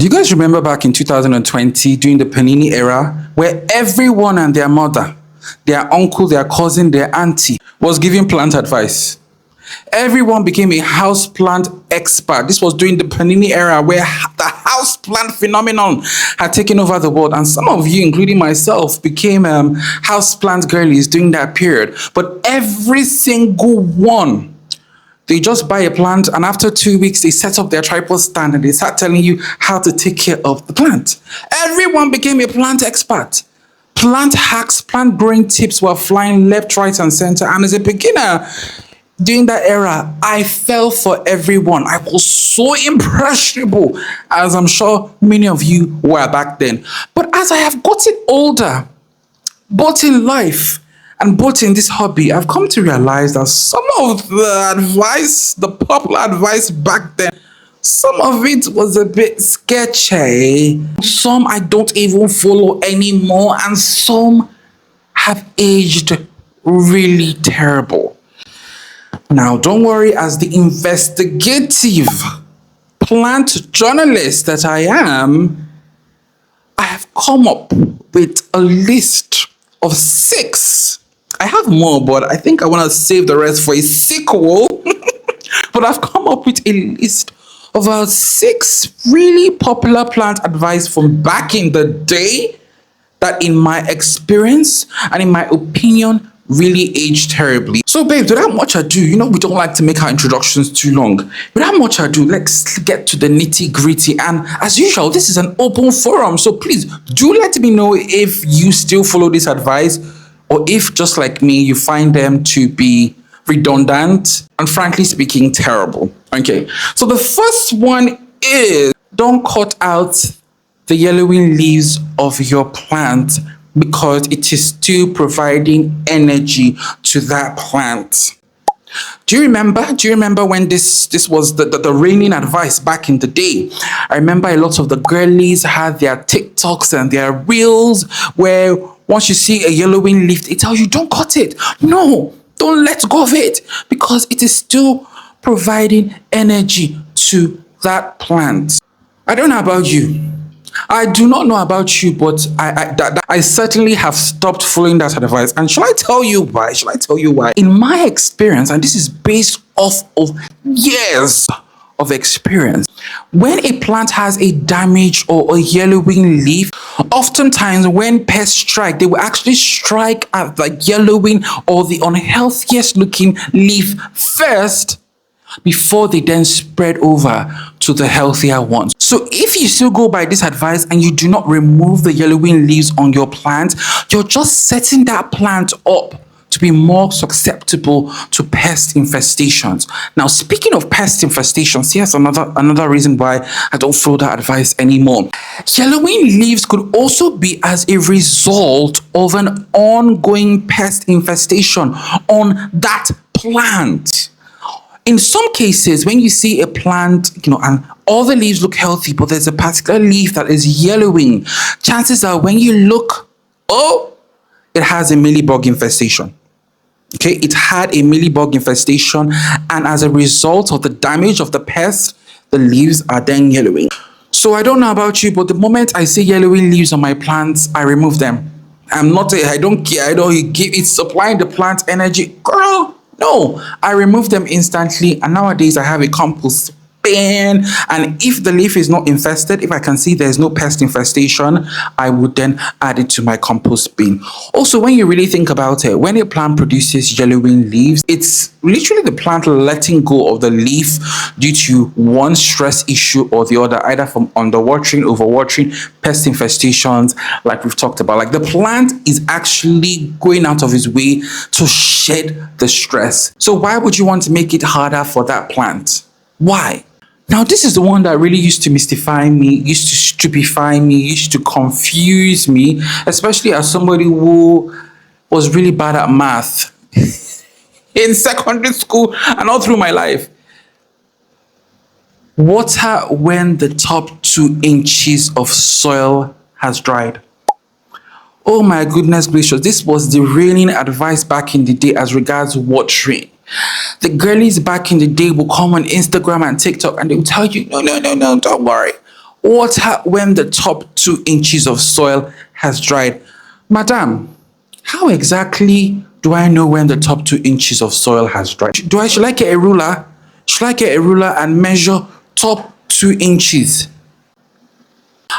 Do you guys remember back in 2020 during the Panini era where everyone and their mother, their uncle, their cousin, their auntie was giving plant advice? Everyone became a houseplant expert. This was during the Panini era where the houseplant phenomenon had taken over the world. And some of you, including myself, became houseplant girlies during that period. But every single one, they just buy a plant, and after 2 weeks, they set up their tripod stand and they start telling you how to take care of the plant. Everyone became a plant expert. Plant hacks, plant growing tips were flying left, right, and center. And as a beginner, during that era, I fell for everyone. I was so impressionable, as I'm sure many of you were back then. But as I have gotten older, both in life and both in this hobby, I've come to realize that some of the advice, the popular advice back then, some of it was a bit sketchy. Some I don't even follow anymore, and some have aged really terrible. Now, don't worry, as the investigative plant journalist that I am, I have come up with a list of 6. I have more, but I think I want to save the rest for a sequel. But I've come up with a list of about 6 really popular plant advice from back in the day that, in my experience and in my opinion, really aged terribly. So babe, without much ado, we don't like to make our introductions too long. Without much ado, let's get to the nitty gritty. And as usual, this is an open forum, so please do let me know if you still follow this advice, or if, just like me, you find them to be redundant and, frankly speaking, terrible. Okay, so the first one is, don't cut out the yellowing leaves of your plant because it is still providing energy to that plant. Do you remember when this was the reigning advice back in the day? I remember a lot of the girlies had their TikToks and their reels where once you see a yellowing leaf, it tells you don't cut it. No, don't let go of it because it is still providing energy to that plant. I don't know about you. I do not know about you, but I certainly have stopped following that advice. And shall I tell you why? In my experience, and this is based off of years of experience, when a plant has a damage or a yellowing leaf, oftentimes when pests strike, they will actually strike at the yellowing or the unhealthiest looking leaf first before they then spread over to the healthier ones. So if you still go by this advice and you do not remove the yellowing leaves on your plant, you're just setting that plant up to be more susceptible to pest infestations. Now, speaking of pest infestations, here's another reason why I don't follow that advice anymore. Yellowing leaves could also be as a result of an ongoing pest infestation on that plant. In some cases, when you see a plant, and all the leaves look healthy, but there's a particular leaf that is yellowing, chances are when you look, it has a mealybug infestation. Okay, it had a mealybug infestation, and as a result of the damage of the pest, the leaves are then yellowing. So I don't know about you, but the moment I see yellowing leaves on my plants, I remove them. I don't care. It's supplying the plant energy. Girl, no, I remove them instantly, and nowadays I have a compost bin, and if the leaf is not infested, if I can see there's no pest infestation, I would then add it to my compost bin. Also, when you really think about it, when a plant produces yellowing leaves, it's literally the plant letting go of the leaf due to one stress issue or the other, either from underwatering, overwatering, pest infestations, like we've talked about. Like, the plant is actually going out of its way to shed the stress. So why would you want to make it harder for that plant? Why? Now, this is the one that really used to mystify me, used to stupefy me, used to confuse me, especially as somebody who was really bad at math in secondary school and all through my life. Water when the top 2 inches of soil has dried. Oh my goodness gracious, this was the reigning advice back in the day as regards watering. The girlies back in the day will come on Instagram and TikTok and they will tell you, no, don't worry. Water when the top 2 inches of soil has dried. Madam, how exactly do I know when the top 2 inches of soil has dried? Should I get a ruler? Should I get a ruler and measure top 2 inches?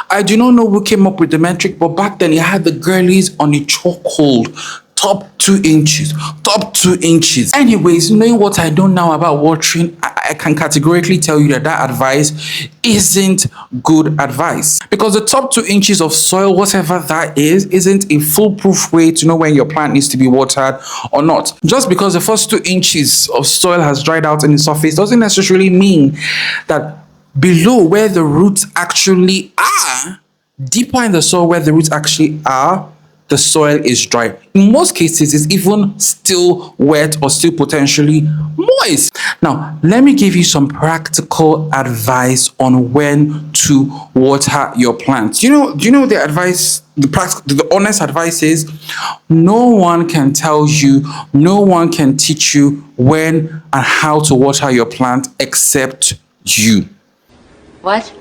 I do not know who came up with the metric, but back then it had the girlies on a chokehold. Top 2 inches, top 2 inches. Anyways, knowing what I know now about watering, I can categorically tell you that that advice isn't good advice, because the top 2 inches of soil, whatever that is, isn't a foolproof way to know when your plant needs to be watered or not. Just because the first 2 inches of soil has dried out in the surface doesn't necessarily mean that below where the roots actually are, deeper in the soil where the roots actually are, the soil is dry. In most cases, it's even still wet or still potentially moist. Now, let me give you some practical advice on when to water your plants. Do you know the advice, the honest advice is, no one can tell you, no one can teach you when and how to water your plant except you. What?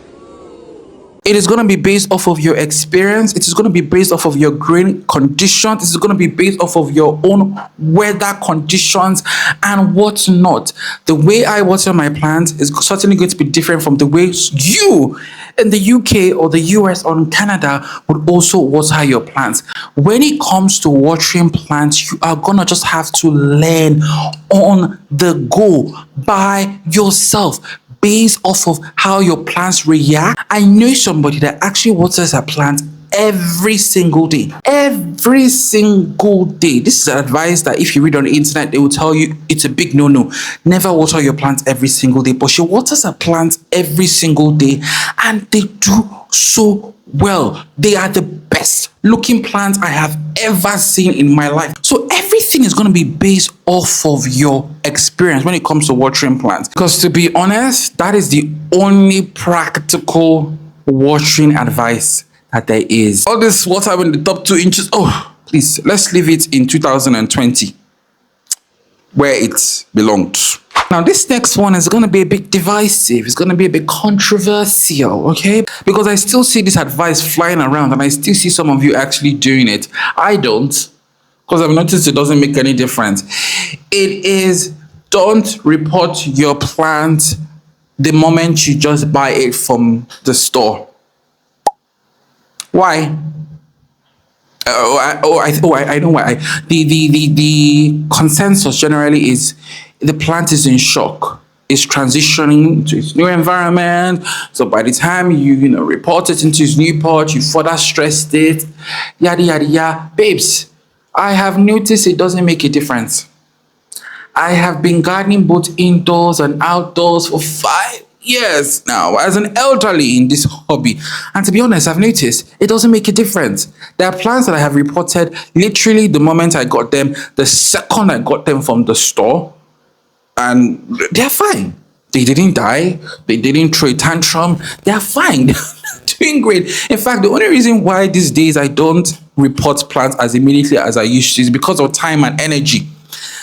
It is going to be based off of your experience. It is going to be based off of your growing conditions. It is going to be based off of your own weather conditions and whatnot. The way I water my plants is certainly going to be different from the way you in the UK or the US or in Canada would also water your plants. When it comes to watering plants, you are going to just have to learn on the go by yourself, based off of how your plants react. I know somebody that actually waters her plants every single day. Every single day. This is advice that if you read on the internet, they will tell you it's a big no-no. Never water your plants every single day. But she waters her plants every single day and they do so well. They are the best looking plants I have ever seen in my life. So everything is going to be based off of your experience when it comes to watering plants. Because to be honest, that is the only practical watering advice that there is. All this water in the top 2 inches, oh, please, let's leave it in 2020 where it belonged. Now, this next one is going to be a bit divisive. It's going to be a bit controversial, okay? Because I still see this advice flying around and I still see some of you actually doing it. I don't, because I've noticed it doesn't make any difference. It is, don't repot your plant the moment you just buy it from the store. Why? I know why. The consensus generally is the plant is in shock. It's transitioning to its new environment. So by the time you report it into its new pot, you further stressed it, yada yada yada. Babes, I have noticed it doesn't make a difference. I have been gardening both indoors and outdoors for 5 years now as an elderly in this hobby, and to be honest, I've noticed it doesn't make a difference. There are plants that I have reported literally the moment I got them, the second I got them from the store, and they're fine. They didn't die, they didn't throw a tantrum, they're fine. They're doing great. In fact, the only reason why these days I don't report plants as immediately as I used to is because of time and energy.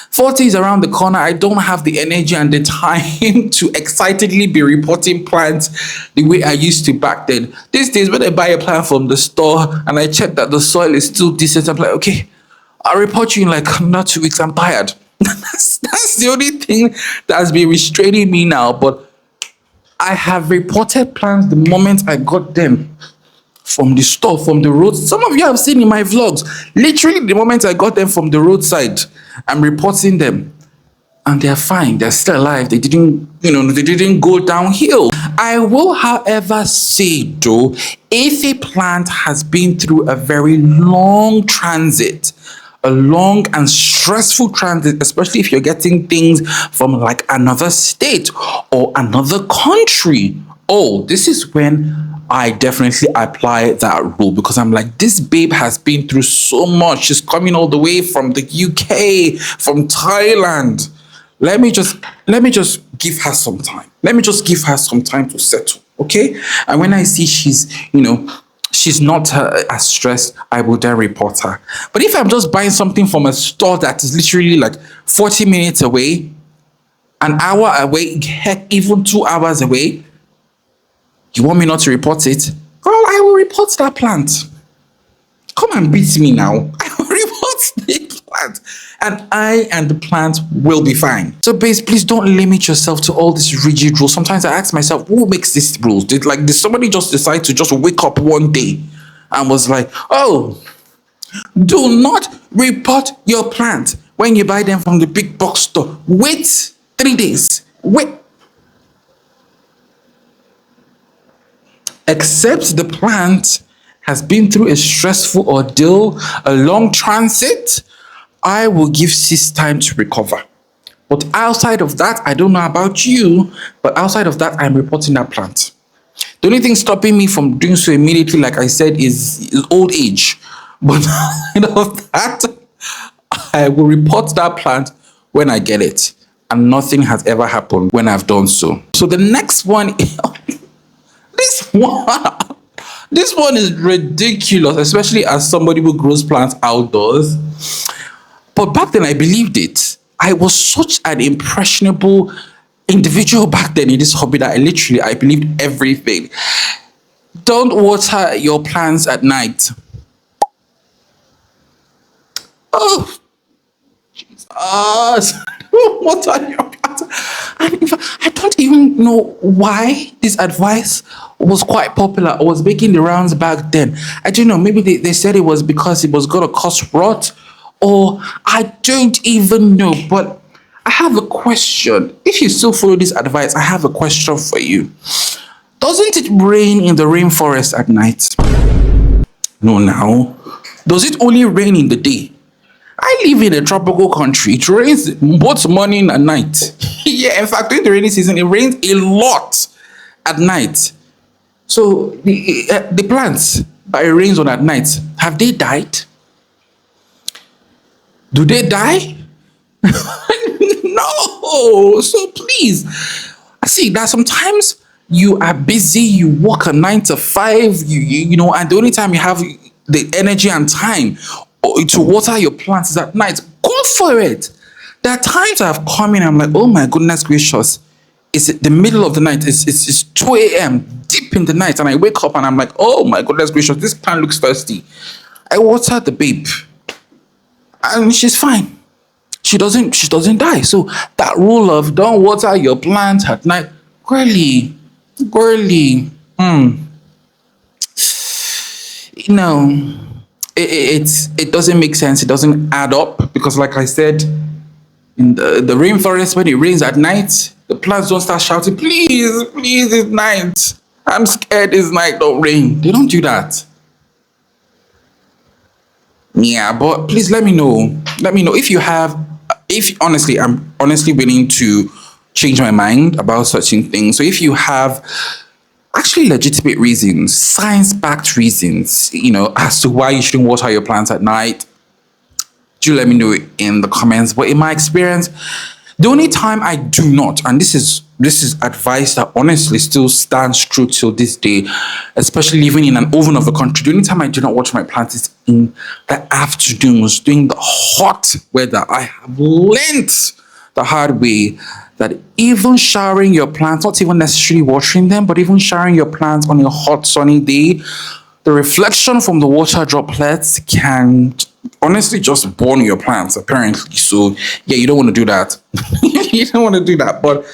40 is around the corner. I don't have the energy and the time to excitedly be reporting plants the way I used to back then. These days, when I buy a plant from the store and I check that the soil is still decent, I'm like, okay, I'll report you in like another 2 weeks. I'm tired. That's the only thing that has been restraining me now. But I have reported plants the moment I got them from the store, from the road. Some of you have seen in my vlogs, literally the moment I got them from the roadside, I'm reporting them and they're fine. They're still alive. They didn't go downhill. I will, however, say though, if a plant has been through a very long transit, a long and stressful transit, especially if you're getting things from like another state or another country, oh, this is when I definitely apply that rule, because I'm like, this babe has been through so much. She's coming all the way from the UK, from Thailand. Let me just give her some time. Let me just give her some time to settle, okay? And when I see she's not as stressed, I will then report her. But if I'm just buying something from a store that is literally like 40 minutes away, an hour away, heck, even 2 hours away, You want me not to report it? Girl, I will report that plant. Come and beat me now. I will report the plant. And I and the plant will be fine. So please don't limit yourself to all these rigid rules. Sometimes I ask myself, who makes these rules? Did somebody just decide to just wake up one day and was like, oh, do not report your plant when you buy them from the big box store. Wait 3 days. Wait. Except the plant has been through a stressful ordeal, a long transit, I will give sis time to recover. But outside of that, I don't know about you, but outside of that, I'm reporting that plant. The only thing stopping me from doing so immediately, like I said, is old age. But outside of that, I will report that plant when I get it. And nothing has ever happened when I've done so. So the next one, this one is ridiculous, especially as somebody who grows plants outdoors. But back then I believed it. I was such an impressionable individual back then in this hobby that I believed everything. Don't water your plants at night. Oh, what are your plants? And in fact, I don't even know why this advice was quite popular or was making the rounds back then. I don't know. Maybe they said it was because it was going to cause rot, or I don't even know. But I have a question. If you still follow this advice, I have a question for you. Doesn't it rain in the rainforest at night? No, now. Does it only rain in the day? I live in a tropical country. It rains both morning and night. Yeah, in fact, during the rainy season, it rains a lot at night. So the plants that it rains on at night, have they died? Do they die? No. So please, I see that sometimes you are busy, you work a 9 to 5, you know, and the only time you have the energy and time to water your plants is at night. Go for it. There are times I've come in, I'm like, oh my goodness gracious, it's the middle of the night, it's 2 a.m. deep in the night, and I wake up and I'm like, oh my goodness gracious, this plant looks thirsty. I water the babe and she's fine. She doesn't die. So that rule of don't water your plant at night, girly, you know, it doesn't make sense. It doesn't add up, because like I said, in the rainforest, when it rains at night, the plants don't start shouting, please, it's night. I'm scared it's night, don't rain. They don't do that. Yeah, but please let me know. Let me know if you have, if honestly, I'm honestly willing to change my mind about certain things. So if you have actually legitimate reasons, science-backed reasons, you know, as to why you shouldn't water your plants at night, do let me know in the comments. But in my experience, the only time I do not, and this is advice that honestly still stands true till this day, especially living in an oven of the country, the only time I do not water my plants is in the afternoons during the hot weather. I have learned the hard way that even showering your plants, not even necessarily watering them, but even showering your plants on a hot sunny day, the reflection from the water droplets can honestly just burn your plants, apparently. So yeah, you don't want to do that. You don't want to do that. But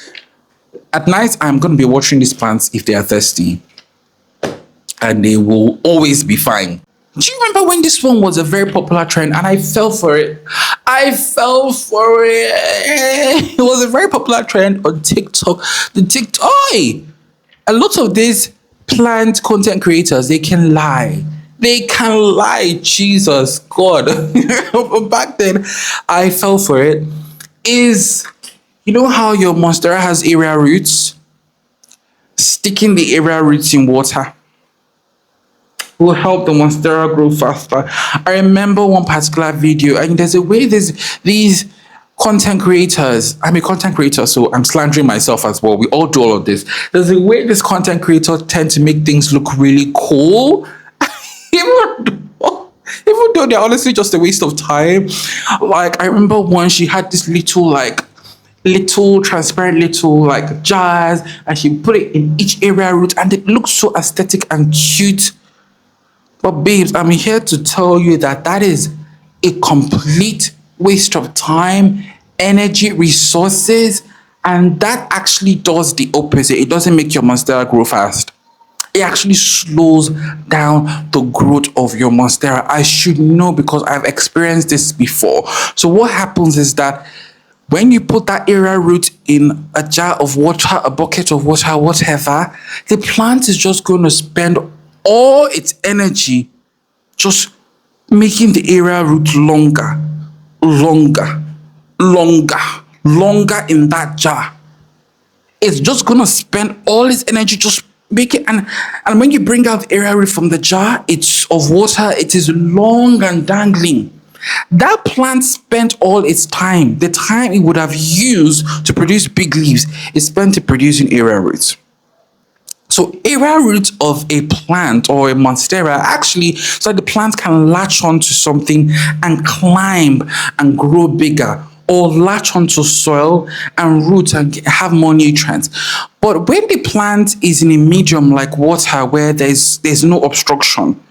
at night, I'm going to be watering these plants if they are thirsty, and they will always be fine. Do you remember when this one was a very popular trend and I fell for it? I fell for it. It was a very popular trend on TikTok. A lot of these plant content creators, they can lie. They can lie. Jesus God. But back then, I fell for it. You know how your monstera has area roots? Sticking the area roots in water will help the monstera grow faster. I remember one particular video, and there's a way these content creators, I'm a content creator, so I'm slandering myself as well. We all do all of this. There's a way these content creators tend to make things look really cool, even though they're honestly just a waste of time. Like, I remember one, she had this little, like, little transparent little like jars, and she put it in each area root, and it looks so aesthetic and cute. But babes, I'm here to tell you that that is a complete waste of time, energy, resources, and that actually does the opposite. It doesn't make your monstera grow fast. It actually slows down the growth of your monstera. I should know because I've experienced this before. So what happens is that when you put that area root in a jar of water, a bucket of water, whatever, the plant is just going to spend all its energy just making the area root longer, longer, longer, longer in that jar. It's just gonna spend all its energy just make it, and when you bring out the area root from the jar, it's of water, it is long and dangling. That plant spent all its time, the time it would have used to produce big leaves, it spent it producing area roots. So area roots of a plant or a monstera actually, so the plant can latch onto something and climb and grow bigger, or latch onto soil and root and have more nutrients. But when the plant is in a medium like water where there's no obstruction,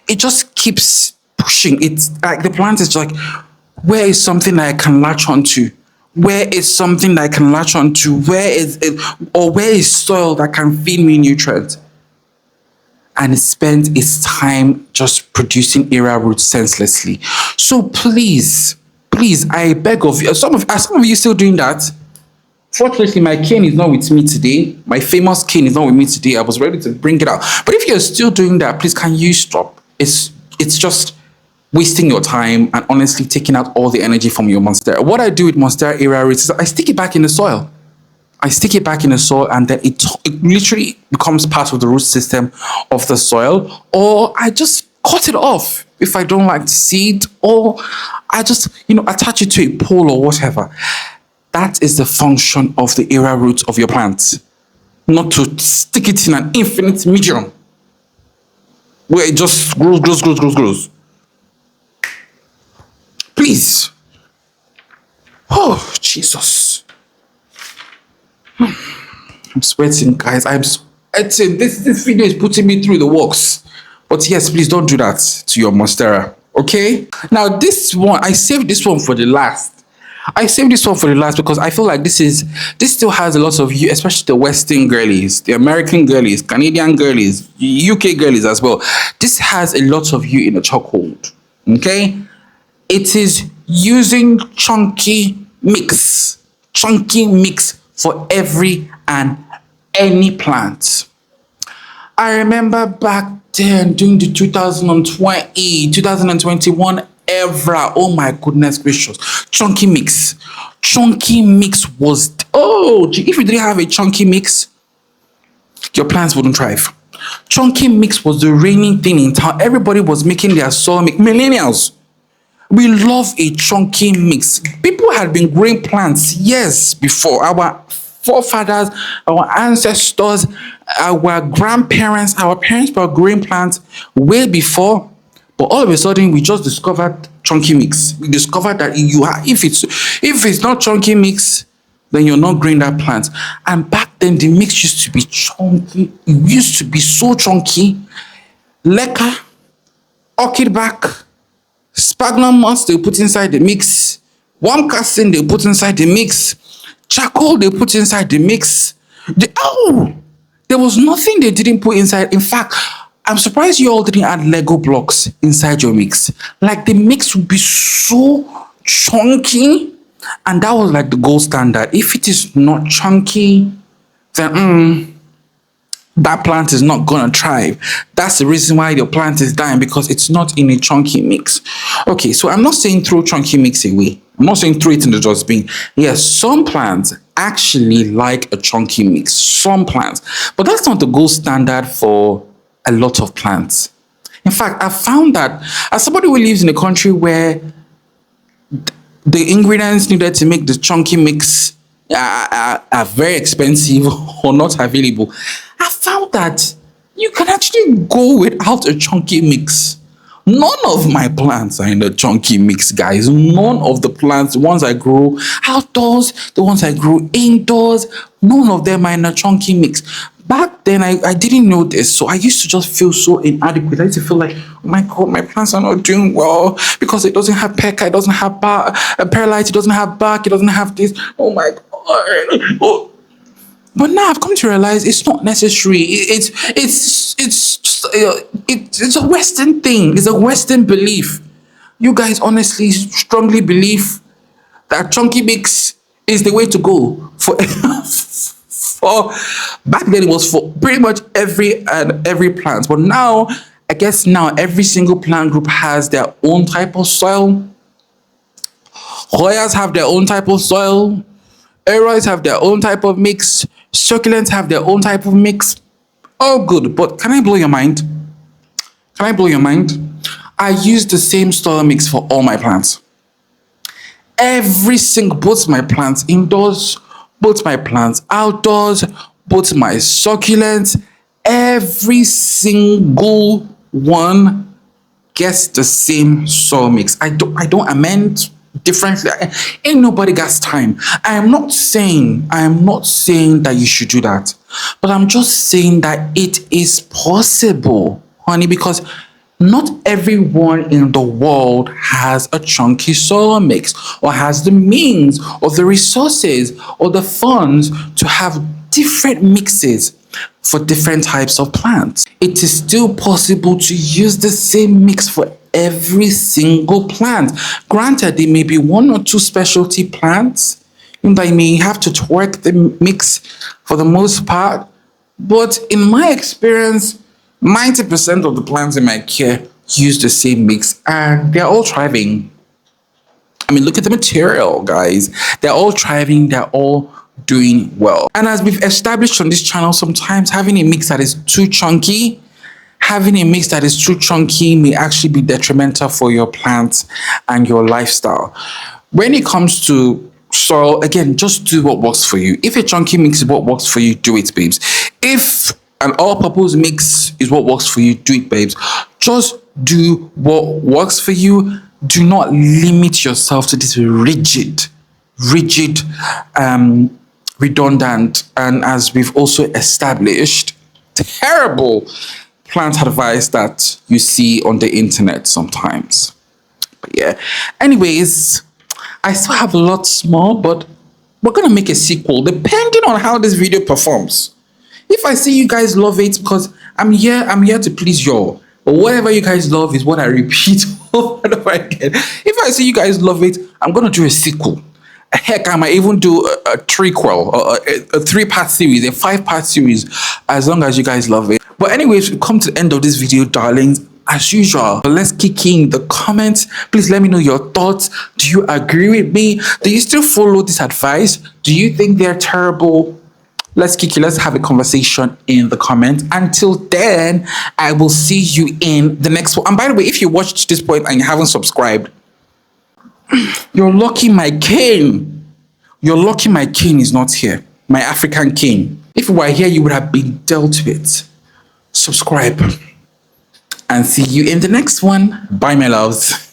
it just keeps pushing. It's like the plant is like, where is something that I can latch onto? Where is something that I can latch onto? Where is it, or where is soil that can feed me nutrients? And it spends its time just producing area roots senselessly. So please, please, I beg of you, are some of you still doing that? Fortunately, my cane is not with me today. My famous cane is not with me today. I was ready to bring it out. But if you're still doing that, please can you stop? It's just wasting your time and honestly taking out all the energy from your monstera. What I do with monstera area roots is I stick it back in the soil. I stick it back in the soil, and then it literally becomes part of the root system of the soil, or I just cut it off if I don't like to see it, or I just, attach it to a pole or whatever. That is the function of the area roots of your plants, not to stick it in an infinite medium where it just grows. Please. Oh, Jesus. I'm sweating, guys. I'm sweating. This video is putting me through the works. But yes, please don't do that to your monstera. Okay? Now, this one, I saved this one for the last. Because I feel like this still has a lot of you, especially the Western girlies, the American girlies, Canadian girlies, UK girlies as well. This has a lot of you in the chokehold. Okay? It is using chunky mix for every and any plant. I remember back then during the 2021 era. Oh my goodness gracious. Chunky mix was, if you didn't have a chunky mix, your plants wouldn't thrive. Chunky mix was the reigning thing in town. Everybody was making their soil mix. Millennials, we love a chunky mix. People had been growing plants years before. Our forefathers, our ancestors, our grandparents, our parents were growing plants way before. But all of a sudden, we just discovered chunky mix. We discovered that if it's not chunky mix, then you're not growing that plant. And back then, the mix used to be chunky. It used to be so chunky. Leca, orchid back, sphagnum moss they put inside the mix, worm casting they put inside the mix, charcoal they put inside the mix. There was nothing they didn't put inside. In fact, I'm surprised you all didn't add Lego blocks inside your mix. Like, the mix would be so chunky, and that was like the gold standard. If it is not chunky, then that plant is not gonna thrive. That's the reason why your plant is dying, because it's not in a chunky mix. Okay, so I'm not saying throw chunky mix away. I'm not saying throw it in the dustbin. Yes, some plants actually like a chunky mix. Some plants, but that's not the gold standard for a lot of plants. In fact, I found that as somebody who lives in a country where the ingredients needed to make the chunky mix are very expensive or not available, I found that you can actually go without a chunky mix. None of my plants are in the chunky mix, guys. None of the plants, the ones I grow outdoors, the ones I grow indoors, none of them are in a chunky mix. Back then, I didn't know this, so I used to just feel so inadequate. I used to feel like, oh my God, my plants are not doing well because it doesn't have peca, it doesn't have perlite, it doesn't have bark, it doesn't have this. Oh my God. Oh. But now I've come to realize it's not necessary. It's a Western thing. It's a Western belief. You guys honestly strongly believe that chunky mix is the way to go for for back then it was for pretty much every plant. But now I guess now every single plant group has their own type of soil. Hoyas have their own type of soil. Aeroids have their own type of mix. Succulents have their own type of mix. All good, but can I blow your mind? Can I blow your mind? I use the same soil mix for all my plants. Every single, both my plants indoors, both my plants outdoors, both my succulents, every single one gets the same soil mix. I don't amend differently. Ain't nobody got time. I am not saying that you should do that, but I'm just saying that it is possible, honey, because not everyone in the world has a chunky soil mix or has the means or the resources or the funds to have different mixes for different types of plants. It is still possible to use the same mix for every single plant. Granted, there may be one or two specialty plants that you may have to twerk the mix for the most part, but in my experience, 90% of the plants in my care use the same mix and they're all thriving. I mean, look at the material, guys. They're all thriving, they're all doing well. And as we've established on this channel, sometimes having a mix that is too chunky may actually be detrimental for your plants and your lifestyle. When it comes to soil, again, just do what works for you. If a chunky mix is what works for you, do it, babes. If an all-purpose mix is what works for you, do it, babes. Just do what works for you. Do not limit yourself to this rigid, redundant, and as we've also established, terrible plant advice that you see on the internet sometimes. But yeah, anyways, I still have lots more, but we're gonna make a sequel depending on how this video performs. If I see you guys love it, because I'm here to please y'all. But whatever you guys love is what I repeat over and over again. If I see you guys love it, I'm gonna do a sequel. Heck, I might even do a trequel, a 3-part series, a 5-part series, as long as you guys love it. But anyways, we've come to the end of this video, darlings. As usual, let's kick in the comments. Please let me know your thoughts. Do you agree with me? Do you still follow this advice? Do you think they're terrible? Let's kick it. Let's have a conversation in the comments. Until then, I will see you in the next one. And by the way, if you watched this point and you haven't subscribed, you're lucky my cane. You're lucky my cane is not here. My African cane. If you were here, you would have been dealt with. Subscribe. And see you in the next one. Bye, my loves.